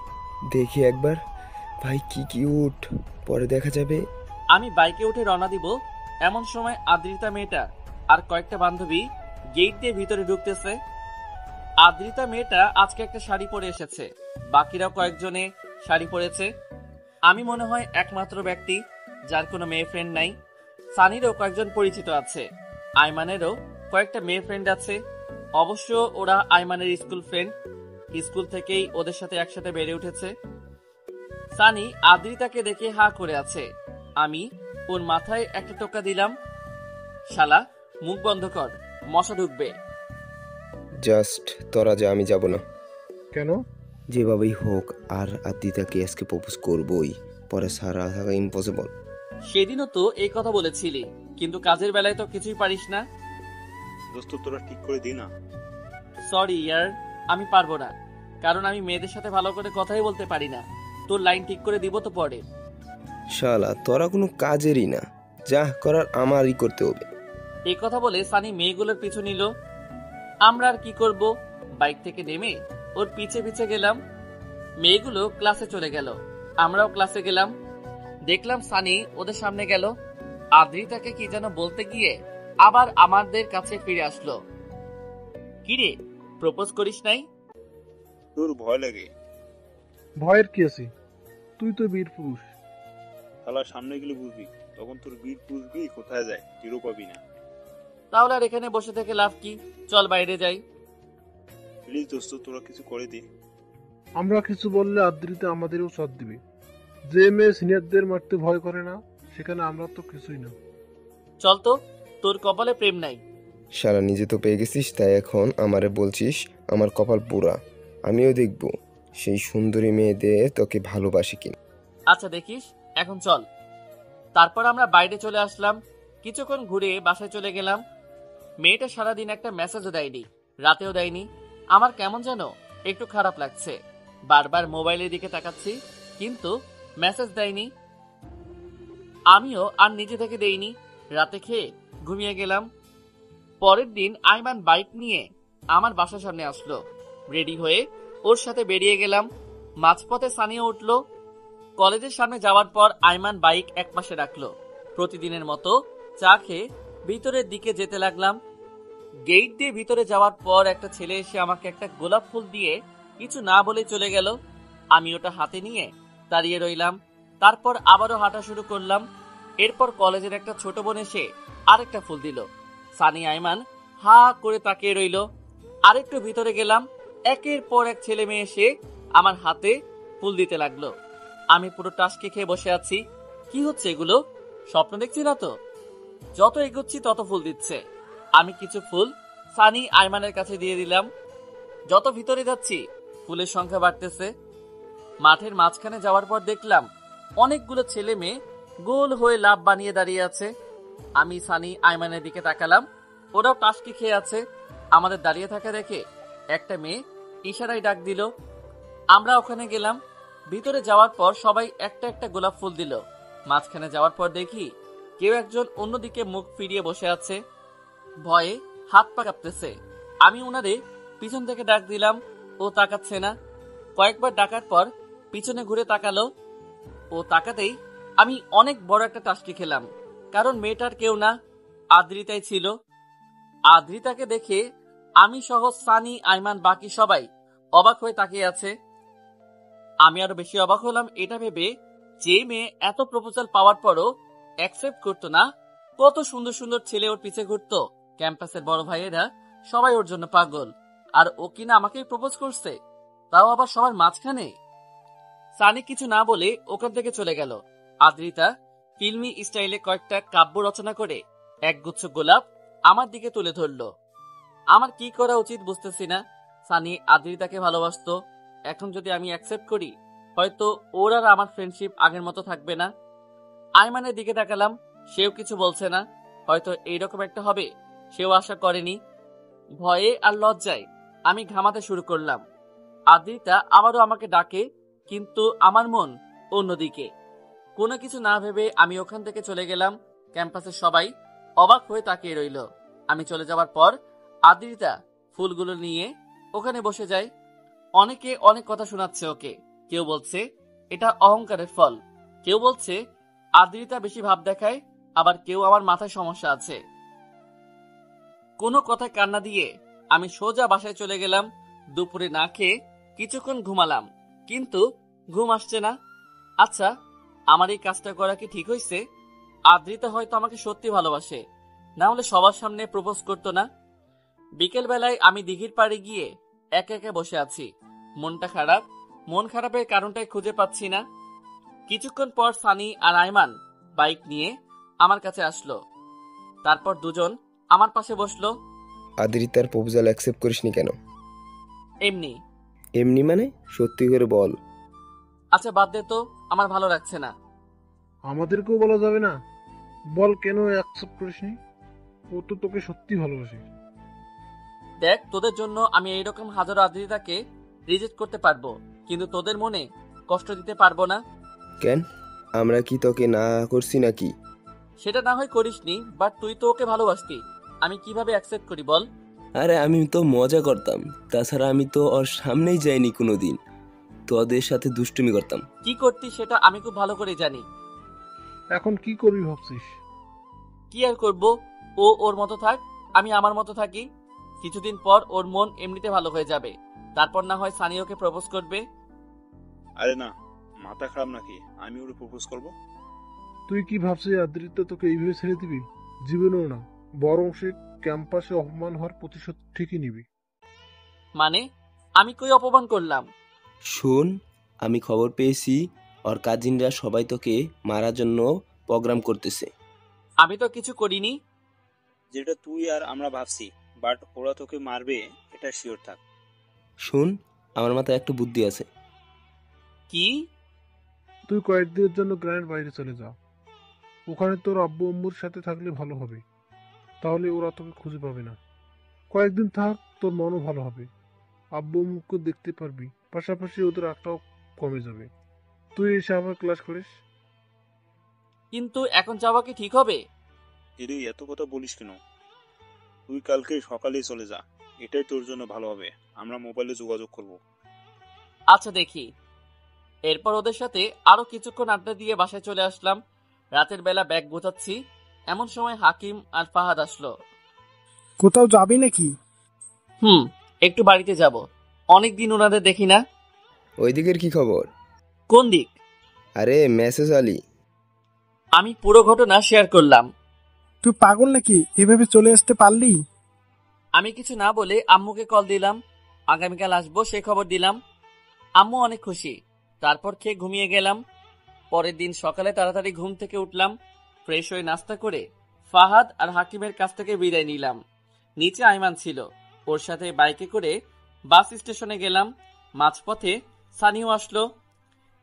দেখি একবার। ভাই কি কিউট, পরে দেখা যাবে। আমি বাইকে উঠে রওনা দিব, এমন সময় আদ্রিতা মেয়েটা আর কয়েকটা বান্ধবী গেট দিয়ে ভিতরে ঢুকতেছে। আদ্রিতা মেয়েটা আজকে একটা শাড়ি পরে এসেছে, বাকিরাও কয়েকজনে শাড়ি পরেছে। আমি মনে হয় একমাত্র ব্যক্তি যার কোনো মেয়ে ফ্রেন্ড নাই। সানিরও কয়েকজন পরিচিত আছে, আইমানেরও কয়েকটা মেয়ে ফ্রেন্ড আছে। অবশ্য ওরা আইমানের স্কুল ফ্রেন্ড, স্কুল থেকেই ওদের সাথে একসাথে বেড়ে উঠেছে। সানি আদ্রিতাকে দেখে হা করে আছে। আমি ওর মাথায় একটা টোকা দিলাম। শালা, মুখ বন্ধ কর, মশা ঢুকবে। জাস্ট তোরা যা, আমি যাব না। কেন? যেভাবেই হোক আর আদিতাকে আজকে প্রপোজ করবই, পরে সারা থাকা ইম্পসিবল। সেদিনও তো এই কথা বলেছিলি, কিন্তু কাজের বেলায় তো কিছুই পারিস না। দোস্ত তোরা ঠিক করে দি না। সরি ইয়ার, আমি পারবো না, কারণ আমি মেয়েদের সাথে ভালো করে কথাই বলতে পারি না। তোর লাইন ঠিক করে দিব তো পরে। শালা তোরা কোনো কাজেরই না, যা করার আমারই করতে হবে। এই কথা বলে সানি মেয়েগুলোর পিছু নিল। আমরা আর কি করব, বাইক থেকে নেমে ওর পিছে পিছে গেলাম। মেয়েগুলো ক্লাসে চলে গেল, আমরাও ক্লাসে গেলাম। দেখলাম সানি ওদের সামনে গেল, আদ্রিতাকে কি যেন বলতে গিয়ে আবার আমাদের কাছে ফিরে আসলো। কিরে, প্রপোজ করিস নাই? তোর ভয় লাগে? ভয়ের কি আছে, তুই তো বীর পুরুষ। শালা সামনে গেলে বুঝবি, তখন তোর বীর পুরুষগুলি কোথায় যায় টেরও পাবি না। তাহলে আর এখানে বসে থেকে লাভ কি, চল বাইরে যাই। প্লিজ দোস্ত তোরা কিছু করে দে। আমরা কিছু বললে আদ্রিতা আমাদেরও সাথ দিবে। যে মেয়ে সিনিয়রদের মারতে ভয় করে না, সেখানে আমরা তো কিছুই না। চল তো, তোর কপালে প্রেম নাই। শালা নিজে তো পেয়ে গেছিস, তাই এখন আমারে বলছিস আমার কপাল পোড়া। আমিও দেখব সেই সুন্দরী মেয়েদের তোকে ভালোবাসি কিনা। আচ্ছা দেখিস, এখন চল। তারপর আমরা বাইরে চলে আসলাম। কিছুক্ষণ ঘুরে বাসায় চলে গেলাম। মেয়েটা সারাদিন একটা মেসেজও দেয়নি, রাতেও দেয়নি। আমার কেমন যেন একটু খারাপ লাগছে। বারবার মোবাইলের দিকে তাকাচ্ছি, কিন্তু মেসেজ দেয়নি। আমিও আর নিজে থেকে দেইনি। রাতে খেয়ে ঘুমিয়ে গেলাম। পরের দিন আইমান বাইক নিয়ে আমার বাসার সামনে আসলো। রেডি হয়ে ওর সাথে বেরিয়ে গেলাম। মাঝপথে সানিও উঠলো। কলেজের সামনে যাওয়ার পর আইমান বাইক একপাশে রাখলো। প্রতিদিনের মতো চা খেয়ে ভিতরের দিকে যেতে লাগলাম। গেট দিয়ে ভিতরে যাওয়ার পর একটা ছেলে এসে আমাকে একটা গোলাপ ফুল দিয়ে কিছু না বলে চলে গেল। আমি ওটা হাতে নিয়ে দাঁড়িয়ে রইলাম। তারপর আবারও হাঁটা শুরু করলাম। এরপর কলেজের একটা ছোট বোন এসে আরেকটা ফুল দিল। সানি আইমান হা করে তাকিয়ে রইল। আরেকটু ভিতরে গেলাম, একের পর এক ছেলে মেয়ে এসে আমার হাতে ফুল দিতে লাগলো। আমি পুরো টাসকি খেয়ে বসে আছি। কি হচ্ছে এগুলো, স্বপ্ন দেখছি না তো? যত এগোচ্ছি তত ফুল দিচ্ছে। আমি কিছু ফুল সানি আইমানের কাছে দিয়ে দিলাম। যত ভিতরে যাচ্ছি ফুলের সংখ্যা বাড়তেছে। মাঠের মাঝখানে যাওয়ার পর দেখলাম অনেকগুলো ছেলে মেয়ে গোল হয়ে লাভ বানিয়ে দাঁড়িয়ে আছে। আমি সানি আইমানের দিকে তাকালাম, ওরাও টাসকি খেয়ে আছে। আমাদের দাঁড়িয়ে থাকা দেখে একটা মেয়ে ইশারায় ডাক দিল। আমরা ওখানে গেলাম। ভিতরে যাওয়ার পর সবাই একটা একটা গোলাপ ফুল দিল। মাঝখানে যাওয়ার পর দেখি কেউ একজন অন্যদিকে মুখ ফিরিয়ে বসে আছে, ভয়ে হাত পা কাঁপতেছে। আমি ওনাদের পিছন থেকে ডাক দিলাম, ও তাকাচ্ছে না। কয়েকবার ডাকার পর পিছনে ঘুরে তাকালো। ও তাকাতেই আমি অনেক বড় একটা টাসকি খেলাম, কারণ মেয়েটার কেউ না, আদ্রিতাই ছিল। আদ্রিতাকে দেখে আমি সহ সানি আইমান বাকি সবাই অবাক হয়ে তাকিয়ে আছে। আমি আরো বেশি অবাক হলাম এটা ভেবে, যে মেয়ে এত প্রপোজাল পাওয়ার পরও অ্যাকসেপ্ট করতো না, কত সুন্দর সুন্দর ছেলে ওর পিছে ঘুরতো। ক্যাম্পাসের বড় ভাইয়েরা সবাই ওর জন্য পাগল। আর ও কিনা আমাকেই প্রপোজ করছে, তাও আবার সবার মাঝখানে। সানি কিছু না বলে ওখান থেকে চলে গেল। আদ্রিতা ফিল্মি স্টাইলে কয়েকটা কাব্য রচনা করে একগুচ্ছ গোলাপ আমার দিকে তুলে ধরলো। আমার কি করা উচিত বুঝতেছি না। সানি আদ্রিতাকে ভালোবাসতো, এখন যদি আমি অ্যাকসেপ্ট করি হয়তো ওর আর আমার ফ্রেন্ডশিপ আগের মতো থাকবে না। আইমানের দিকে তাকালাম, সেও কিছু বলছে না। হয়তো এইরকম একটা হবে সেও আশা করেনি। ভয়ে আর লজ্জায় আমি ঘামাতে শুরু করলাম। আদ্রিতা আবারও আমাকে ডাকে, কিন্তু আমার মন অন্যদিকে। কোনো কিছু না ভেবে আমি ওখান থেকে চলে গেলাম। ক্যাম্পাসের সবাই অবাক হয়ে তাকিয়ে রইল। আমি চলে যাওয়ার পর আদ্রিতা ফুলগুলো নিয়ে ওখানে বসে যায়। অনেকে অনেক কথা শোনাচ্ছে ওকে। কেউ বলছে এটা অহংকারের ফল, কেউ বলছে আদ্রিতা বেশি ভাব দেখায়, আবার কেউ আমার মাথায় সমস্যা আছে। কোনো কথায় কান্না দিয়ে আমি সোজা বাসায় চলে গেলাম। দুপুরে না খেয়ে কিছুক্ষণ ঘুমালাম, কিন্তু ঘুম আসছে না। আচ্ছা, আমার এই কাজটা করা কি ঠিক হয়েছে? আদ্রিতা হয়তো আমাকে সত্যি ভালোবাসে, না হলে সবার সামনে প্রপোজ করতো না। বিকেল বেলায় আমি দিঘির পাড়ে গিয়ে একা একা বসে আছি। মনটা খারাপ। মন খারাপের কারণটাই খুঁজে পাচ্ছি না। কিছুক্ষণ পর সানি আর আইমান বাইক নিয়ে আমার কাছে আসলো। তারপর দুজন আমার পাশে বসলো। আদ্রিতার প্রপোজাল অ্যাকসেপ্ট করিসনি কেন? এমনি। এমনি মানে? সত্যি করে বল। আচ্ছা বাদ দে তো, আমার ভালো লাগছে না। আমাদেরকেও বলা যাবে না? বল কেন অ্যাকসেপ্ট করিসনি? ও তো তোকে সত্যি ভালোবাসে। দেখ, তোদের জন্য আমি এইরকম হাজারো আদ্রিতাকে রিজেক্ট করতে পারবো, কিন্তু তোদের মনে কষ্ট দিতে পারবো না। কেন? আমরা কি তোকে না করছি নাকি? সেটা না হয় করিসনি, বাট তুই তো ওকে ভালোবাসতি। আমি কিভাবে অ্যাকসেপ্ট করি বল? আরে আমি তো মজা করতাম, তাছাড়া আমি তো ওর সামনেই যাইনি কোনোদিন। তোদের সাথে দুষ্টুমি করতাম। কি করতি সেটা আমি খুব ভালো করে জানি। এখন কি করবি ভাবছিস? কি আর করব, ও ওর মতো থাক, আমি আমার মতো থাকি। কিছুদিন পর ওর মন এমনিতে ভালো হয়ে যাবে, তারপর না হয় সানি ওকে প্রপোজ করবে। আরে না, মাথা খারাপ নাকি? আমি ওরে প্রপোজ করব? তুই কি ভাবছিস আদ্রিতা তোকে এইভাবে ছেড়ে দিবি? জীবনেও না, বরং সে ক্যাম্পাসে অপমান হওয়ার প্রতিশোধ ঠিকই নিবি। মানে আমি কই অপমান করলাম? শোন, আমি খবর পেয়েছি ওর কাজিনরা সবাই তোকে মারার জন্য প্রোগ্রাম করতেছে। আমি তো কিছু করিনি। যেটা তুই আর আমরা ভাবছি, বাট ওরা তোকে মারবে এটা শিওর থাক। শোন, আমার মাথায় একটা বুদ্ধি আছে। কি? তুই কয়েকদিনের জন্য গ্রামের বাইরে চলে যা। ওখানে তোর আব্বু আম্মুর সাথে থাকলে ভালো হবে, তাহলে ওরা তোকে খুঁজে পাবে না। কয়েকদিন থাক, তোর মনও ভালো হবে, আব্বু আম্মুকে দেখতে পারবি, পাশাপাশি ওদের রাগটাও কমে যাবে। তুই এসে আমার ক্লাস করিস। কিন্তু এখন যাওয়া কি ঠিক হবে? এরে এত কথা বলিস কেন? তুই কালকে সকালেই চলে যা, এটাই তোর জন্য ভালো হবে। আমরা মোবাইলে যোগাযোগ করব। আচ্ছা দেখি। এরপর ওদের সাথে আরো কিছুক্ষণ আড্ডা দিয়ে বাসায় চলে আসলাম। রাতের বেলা ব্যাগ গোছাচ্ছি, এমন সময় হাকিম আর ফাহাদ আসলো। কোথাও যাবি নাকি? একটু বাড়িতে যাব, অনেকদিন ওনাদের দেখি না। ওই দিকের কি খবর? কোন দিক? আরে মেসেজ আলী। আমি পুরো ঘটনা শেয়ার করলাম। তুই পাগল নাকি? এভাবে চলে আসতে পারলি? আমি কিছু না বলে আম্মুকে কল দিলাম, আগামীকাল আসবো সে খবর দিলাম। আম্মু অনেক খুশি। তারপর খেয়ে ঘুমিয়ে গেলাম। পরের দিন সকালে তাড়াতাড়ি ঘুম থেকে উঠলাম, ফ্রেশ হয়ে নাস্তা করে ফাহাদ আর হাকিমের কাছ থেকে বিদায় নিলাম। নিচে আইমান ছিল, ওর সাথে বাইকে করে বাস স্টেশনে গেলাম। মাঝপথে সানিও আসলো।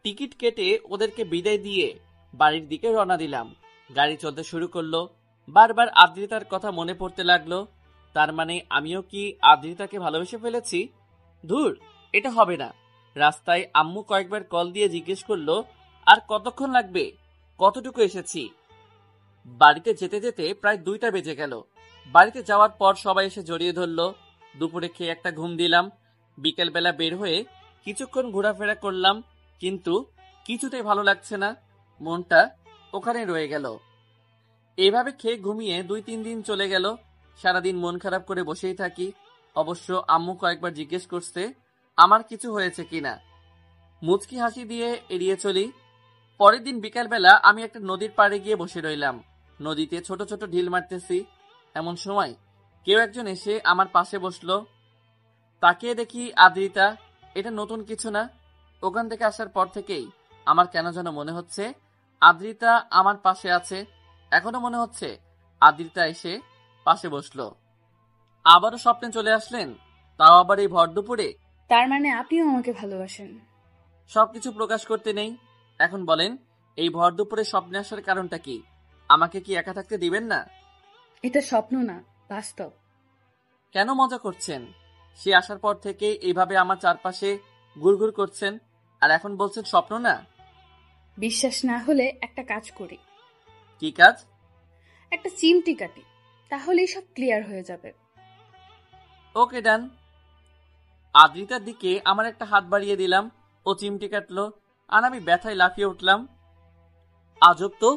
টিকিট কেটে ওদেরকে বিদায় দিয়ে বাড়ির দিকে রওনা দিলাম। গাড়ি চলতে শুরু করলো। বারবার আদ্রিতার কথা মনে পড়তে লাগলো। তার মানে আমিও কি আদ্রিতাকে ভালোবেসে ফেলেছি? ধুর, এটা হবে না। রাস্তায় আম্মু কয়েকবার কল দিয়ে জিজ্ঞেস করলো আর কতক্ষণ লাগবে, কতটুকু এসেছি। বাড়িতে যেতে যেতে প্রায় 2টা বেজে গেল। বাড়িতে যাওয়ার পর সবাই এসে জড়িয়ে ধরলো। দুপুরে খেয়ে একটা ঘুম দিলাম। বিকেলবেলা বের হয়ে কিছুক্ষণ ঘোরাফেরা করলাম, কিন্তু কিছুতেই ভালো লাগছে না। মনটা ওখানে রয়ে গেল। এভাবে খেয়ে ঘুমিয়ে 2-3 দিন চলে গেল। সারাদিন মন খারাপ করে বসেই থাকি। অবশ্য আম্মু কয়েকবার জিজ্ঞেস করছে আমার কিছু হয়েছে কিনা। মুচকি হাসি দিয়ে এড়িয়ে চলি। পরের দিন বিকালবেলা আমি একটা নদীর পাড়ে গিয়ে বসে রইলাম। নদীতে ছোট ছোট ঢিল মারতেছি। এমন সময় কেউ একজন এসে আমার পাশে বসলো। তাকিয়ে দেখি আদ্রিতা। এটা নতুন কিছু না। ওখান থেকে আসার পর থেকেই আমার কেন যেন মনে হচ্ছে আদ্রিতা আমার পাশে আছে। এখনো মনে হচ্ছে আদ্রিতা এসে পাশে বসলো। আবারও স্বপ্নে চলে আসলেন, তাও আবার এই ভর দুপুরে। তার মানে আপনিও আমাকে ভালোবাসেন? সবকিছু প্রকাশ করতে নেই। এখন বলেন, এই ভর দুপুরে স্বপ্নে আসার কারণটা কি? আমাকে কি একা থাকতে দিবেন না? এটা স্বপ্ন না, বাস্তব। কেন মজা করছেন? সে আসার পর থেকে এইভাবে আমার চারপাশে ঘুরঘুর করছেন, আর এখন বলছেন স্বপ্ন না। বিশ্বাস না হলে একটা কাজ করি। কি কাজ? একটা চিমটি কাটি, তাহলেই সব ক্লিয়ার হয়ে যাবে। ওকে, ডান। আদ্রিতার দিকে আমার একটা হাত বাড়িয়ে দিলাম, ও চিমটি কাটলো, আর আমি ব্যথায় লাফিয়ে উঠলাম। আজব তো,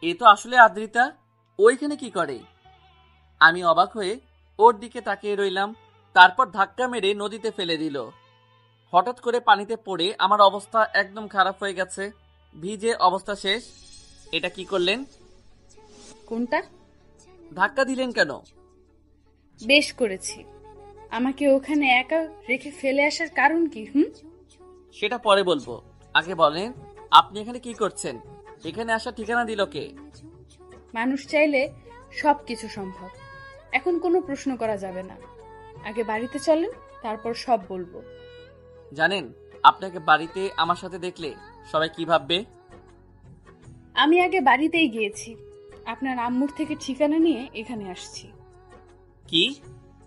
এ তো আসলে আদ্রিতা। ওইখানে কি করে? আমি অবাক হয়ে ওর দিকে তাকিয়ে রইলাম। তারপর ধাক্কা মেরে নদীতে ফেলে দিল। হঠাৎ করে পানিতে পড়ে আমার অবস্থা একদম খারাপ হয়ে গেছে, ভিজে অবস্থা শেষ। এটা কি করলেন? কোনটা? ধাক্কা দিলেন কেন? বেশ করেছি। আমাকে ওখানে একা রেখে ফেলে আসার কারণ কি? সেটা পরে বলবো, আগে বলেন আপনি এখানে কি করছেন? এখানে আসার ঠিকানা দিল কে? মানুষ চাইলে সবকিছু সম্ভব। এখন কোনো প্রশ্ন করা যাবে না। আগে বাড়িতে চলেন, তারপর সব বলবো। জানেন, আপনাকে বাড়িতে আমার সাথে দেখলে সবাই কি ভাববে? আমি আগে বাড়িতেই গিয়েছি, আপনার আম্মুর থেকে ঠিকানা নিয়ে এখানে আসছি। কি?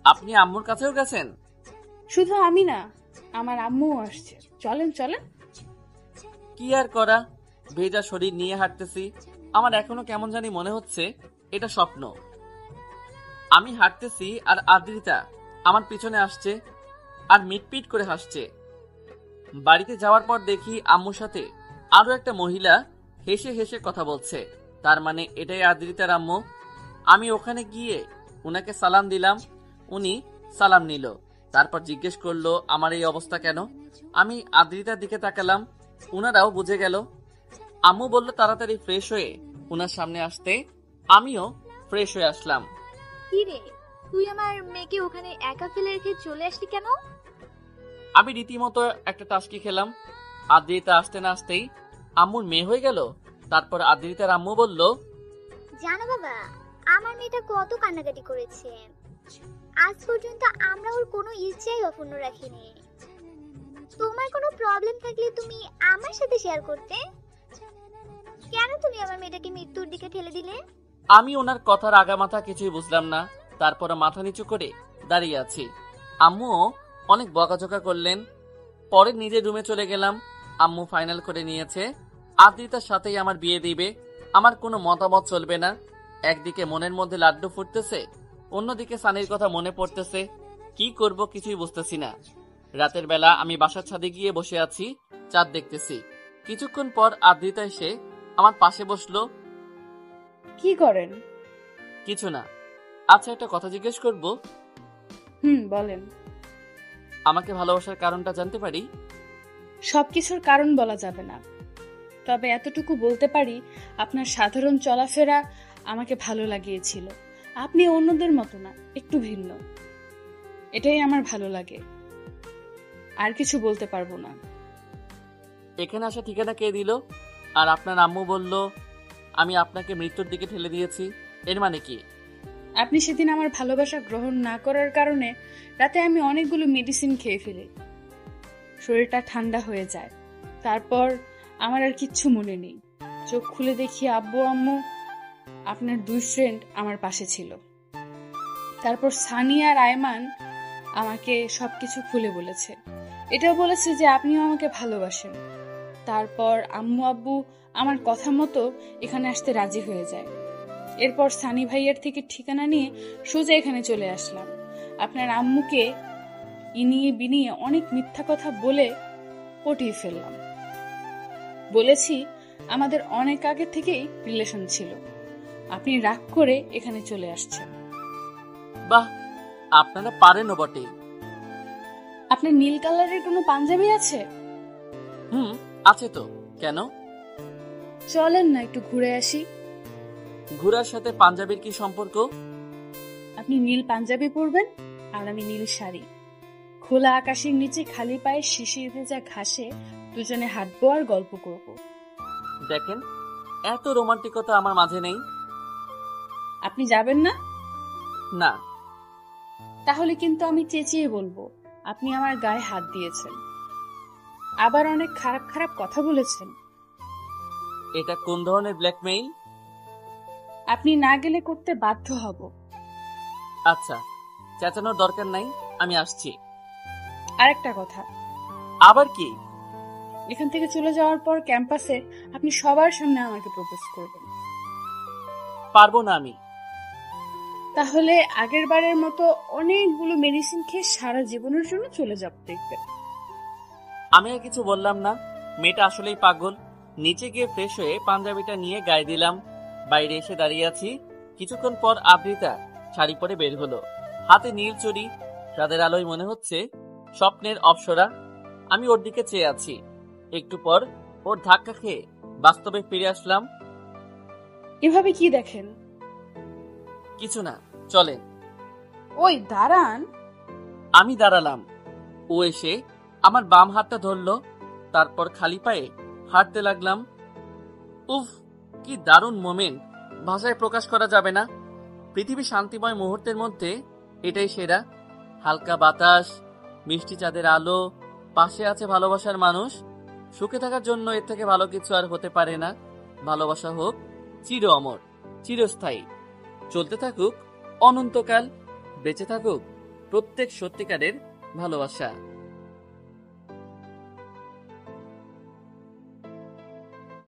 আপনি আম্মুর কাছেও গেছেন? শুধু আমি না, আমার আম্মুও আসছে। চলেন চলেন। কি আর করা, ভেজা শরীর নিয়ে হাঁটতেছি। আমার এখনো কেমন জানি মনে হচ্ছে এটা স্বপ্ন। আমি হাঁটতেছি আর আদ্রিতা আমার পিছনে আসছে আর মিটপিট করে হাসছে। বাড়িতে যাওয়ার পর দেখি আম্মুর সাথে আরো একটা মহিলা হেসে হেসে কথা বলছে। তার মানে এটাই আদ্রিতার আম্মু। আমি ওখানে গিয়ে উনাকে সালাম দিলাম, উনি সালাম নিল। তারপর জিজ্ঞেস করলো আমার এই অবস্থা কেন। আমি আদ্রিতার দিকে তাকালাম, উনারাও বুঝে গেল। আম্মু বলল তাড়াতাড়ি ফ্রেশ হয়ে উনার সামনে আসতে। আমিও ফ্রেশ হয়ে আসলাম। কি রে, তুই আমার মেয়েকে ওখানে একা ফেলে রেখে চলে আসলি কেন? আমি রীতিমতো একটা টাস্কি খেলাম। আদ্রিতা আসতে না আসতেই আম্মুর মেয়ে হয়ে গেল। তারপর আদ্রিতার আম্মু বলল, জানো বাবা, আমার মেয়েটা কত কান্নাকাটি করেছে। আজ পর্যন্ত আমরা ওর কোনো ইচ্ছাই অপূর্ণ রাখিনি। তোমার কোনো প্রবলেম থাকলে তুমি আমার সাথে শেয়ার করতে। কেন তুমি আমার মেয়েটাকে মৃত্যুর দিকে ঠেলে দিলে? আমি ওনার কথার আগামাথা কিছুই বুঝলাম না। তারপর মাথা নিচু করে দাঁড়িয়ে আছি। আম্মুও অনেক বকাঝকা করলেন। পরে নিজের রুমে চলে গেলাম। আম্মু ফাইনাল করে নিয়েছে আদ্রিতার সাথেই আমার বিয়ে দিবে। আমার কোনো মতামত চলবে না। একদিকে মনের মধ্যে লাড্ডু ফুটতেছে, অন্যদিকে সানির কথা মনে পড়তেছে। কি করব কিছুই বুঝতেছি না। রাতের বেলা আমি বাসার ছাদে গিয়ে বসে আছি, চাঁদ দেখতেছি। কিছুক্ষণ পর আদ্রিতা এসে আমার পাশে বসলো। কি করেন? কিছু না। আচ্ছা, একটা কথা জিজ্ঞেস করব? বলেন। আমাকে ভালোবাসার কারণটা জানতে পারি? সবকিছুর কারণ বলা যাবে না, তবে এতটুকু বলতে পারি আপনার সাধারণ চলাফেরা আমাকে ভালো লাগিয়েছিল। আপনি অন্যদের মতো না, একটু ভিন্ন। এটাই আমার ভালো লাগে, আর কিছু বলতে পারবো না। এখানে আসা ঠিকানা কে দিল? আর আপনার আম্মু বলল আমি আপনাকে মৃত্যুর দিকে ঠেলে দিয়েছি, এর মানে কি? আপনি সেদিন আমার ভালোবাসা গ্রহণ না করার কারণে রাতে আমি অনেকগুলো মেডিসিন খেয়ে ফেলি। শরীরটা ঠান্ডা হয়ে যায়। তারপর আমার আর কিচ্ছু মনে নেই। চোখ খুলে দেখি আব্বু আম্মু আপনার দুই ফ্রেন্ড আমার পাশে ছিল। তারপর সানি আর আয়মান আমাকে সবকিছু খুলে বলেছে। এটাও বলেছে যে আপনিও আমাকে ভালোবাসেন। তারপর আম্মু আব্বু আমার কথা মতো এখানে আসতে রাজি হয়ে যায়। এরপর সানি ভাইয়ার থেকে ঠিকানা নিয়ে সোজা এখানে চলে আসলাম। আপনার আম্মুকে ইনিয়ে বিনিয়ে অনেক মিথ্যা কথা বলে পটিয়ে ফেললাম। বলেছি আমাদের অনেক আগে থেকেই রিলেশন ছিল। আপনি রাগ করে এখানে চলে আসছেন। বাহ, আপনারা পারেনও বটে। আপনার নীল কালারের কোনো পাঞ্জাবি আছে? আছে তো। কেন? চলেন না একটু ঘুরে আসি। ঘোড়ার সাথে পাঞ্জাবির কি সম্পর্ক? আপনি নীল পাঞ্জাবি পরবেন আর আমি নীল শাড়ি। খোলা আকাশের নিচে খালি পায়ে শিশির ভেজা ঘাসে দুজনে হাঁটবো আর গল্প করব। দেখেন, এত রোমান্টিকতা আমার মাঝে নেই। আপনি যাবেন না? না। তাহলে কিন্তু আমি চেঁচিয়ে বলবো আপনি আমার গায়ে হাত দিয়েছেন, আবার অনেক খারাপ খারাপ কথা বলেছেন। এটা কোন ধরনের ব্ল্যাকমেইল? আপনি না গেলে করতে বাধ্য হব। আচ্ছা, চেঁচানোর দরকার নাই, আমি আসছি। আরেকটা কথা, আবার কি? এখান থেকে চলে যাওয়ার পর ক্যাম্পাসে আপনি সবার সামনে আমাকে প্রপোজ করবেন। পারবো না আমি। তাহলে আগের বারের মতো অনেকগুলো মেডিসিন খেয়ে সারা জীবনের জন্য চলে যাব দেখবেন। আমি আর কিছু বললাম না। মেয়েটা আসলেই পাগল। নিচে গিয়ে ফ্রেশ হয়ে পাঞ্জাবিটা নিয়ে গায়ে দিলাম। বাইরে এসে দাঁড়িয়ে আছি। কিছুক্ষণ পর আবৃতা শাড়ি পরে বের হলো, হাতে নীল চুড়ি। রাতের আলোয় মনে হচ্ছে স্বপ্নের অপ্সরা। আমি ওর দিকে চেয়ে আছি। একটু পর ওর ধাক্কা খেয়ে বাস্তবে ফিরে আসলাম। এভাবে কি দেখেন? কিছু না, চলেন। ওই দাঁড়ান। আমি দাঁড়ালাম। ও এসে আমার বাম হাতটা ধরলো, তারপর খালি পায়ে হাঁটতে লাগলাম। উফ, কি দারুণ মোমেন্ট, ভাষায় প্রকাশ করা যাবে না। পৃথিবী শান্তিময় মুহূর্তের মধ্যে এটাই সেরা। হালকা বাতাস, মিষ্টি চাঁদের আলো, পাশে আছে ভালোবাসার মানুষ। সুখে থাকার জন্য এর থেকে ভালো কিছু আর হতে পারে না। ভালোবাসা হোক চির অমর, চিরস্থায়ী, চলতে থাকুক অনন্তকাল, বেঁচে থাকুক প্রত্যেক সত্যিকারের ভালোবাসা।